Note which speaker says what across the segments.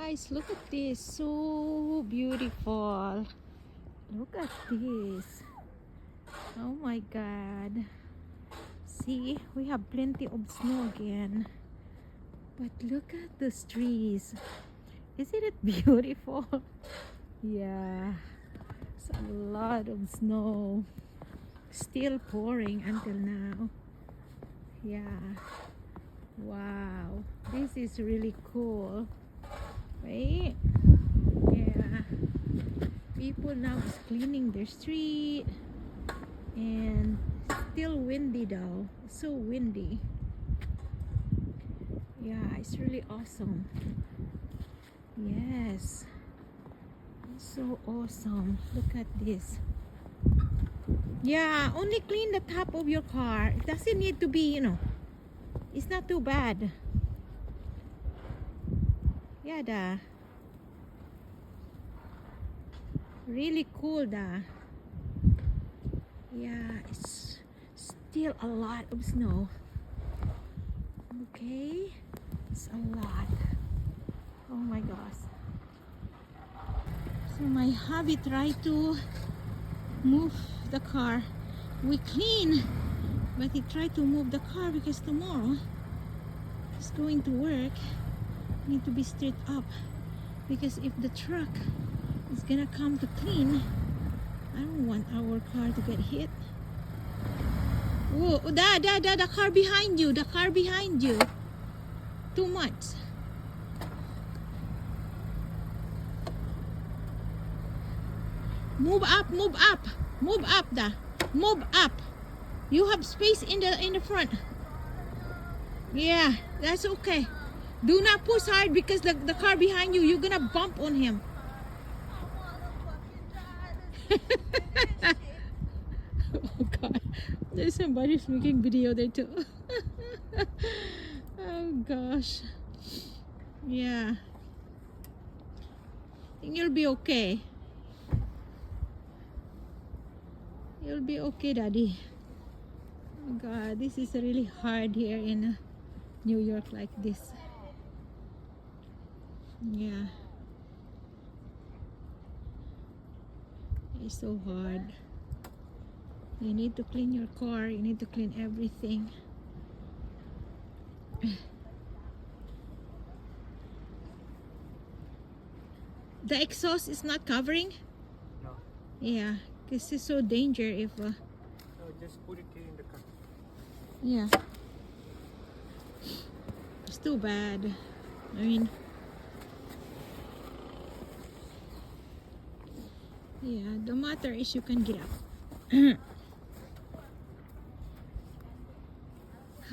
Speaker 1: Guys, look at this. So beautiful. Look at this. Oh my God. See, we have plenty of snow again. But look at those trees. Isn't it beautiful? Yeah. It's a lot of snow. Still pouring until now. Yeah. Wow. This is really cool. Right? Yeah. People now is cleaning their street. And still windy though. It's so windy. Yeah, it's really awesome. Yes. It's so awesome. Look at this. Yeah, only clean the top of your car. It doesn't need to be, it's not too bad. Yeah, da. Really cool, da. Yeah, it's still a lot of snow. Okay, it's a lot. Oh my gosh. So my hubby tried to move the car. We clean, but he tried to move the car because tomorrow he's going to work. Need to be straight up, because if the truck is gonna come to clean, I don't want our car to get hit. Whoa, the car behind you, the car behind you. Too much. Move up, move up, move up, move up. You have space in the front. Yeah, that's okay. Do not push hard because the car behind you, you're gonna bump on him. Oh God, there's somebody's making video there too. Oh gosh. Yeah, I think you'll be okay. You'll be okay, Daddy. Oh God, this is really hard here in New York like this. Yeah, it's so hard. You need to clean your car. You need to clean everything. The exhaust is not covering?
Speaker 2: No.
Speaker 1: Yeah, this is so dangerous if...
Speaker 2: No, just put it in the car.
Speaker 1: Yeah. It's too bad. I mean... Yeah, the matter is you can get up.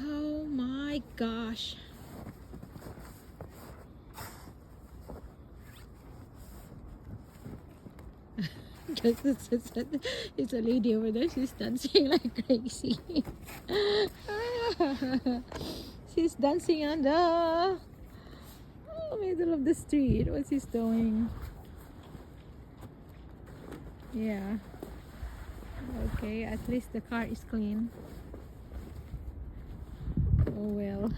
Speaker 1: Oh my gosh. It's a lady over there. She's dancing like crazy. She's dancing on the middle of the street. What's she doing? Yeah. Okay, at least the car is clean. Oh well.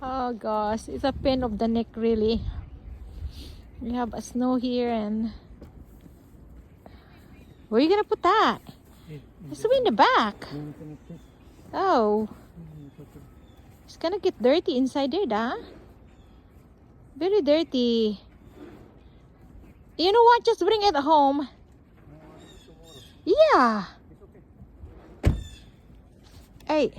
Speaker 1: Oh gosh, it's a pain of the neck really. We have a snow here, and where are you gonna put that? It's in the back. Oh, it's gonna get dirty inside there, da. Very dirty. You know what? Just bring it home. Yeah. Hey.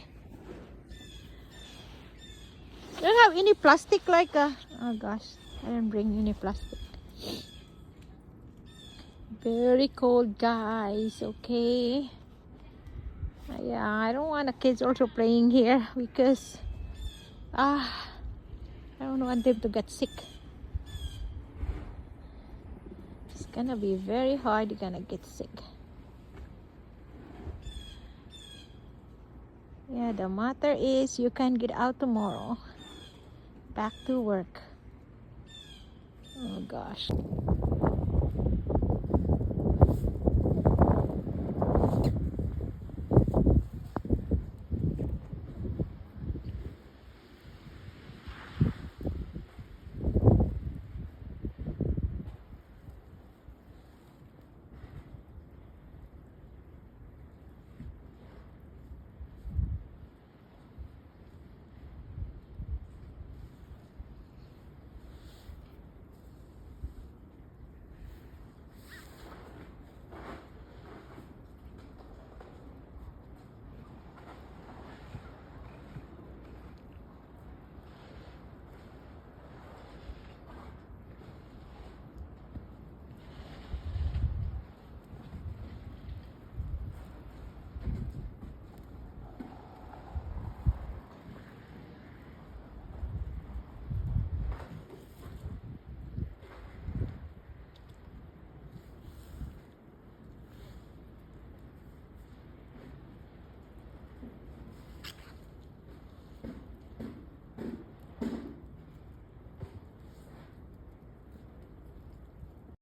Speaker 1: You don't have any plastic like oh gosh, I didn't bring any plastic. Very cold, guys. Okay. Yeah, I don't want the kids also playing here because I don't want them to get sick. It's gonna be very hard. You're gonna get sick. Yeah, the matter is you can get out tomorrow. Back to work. Oh gosh.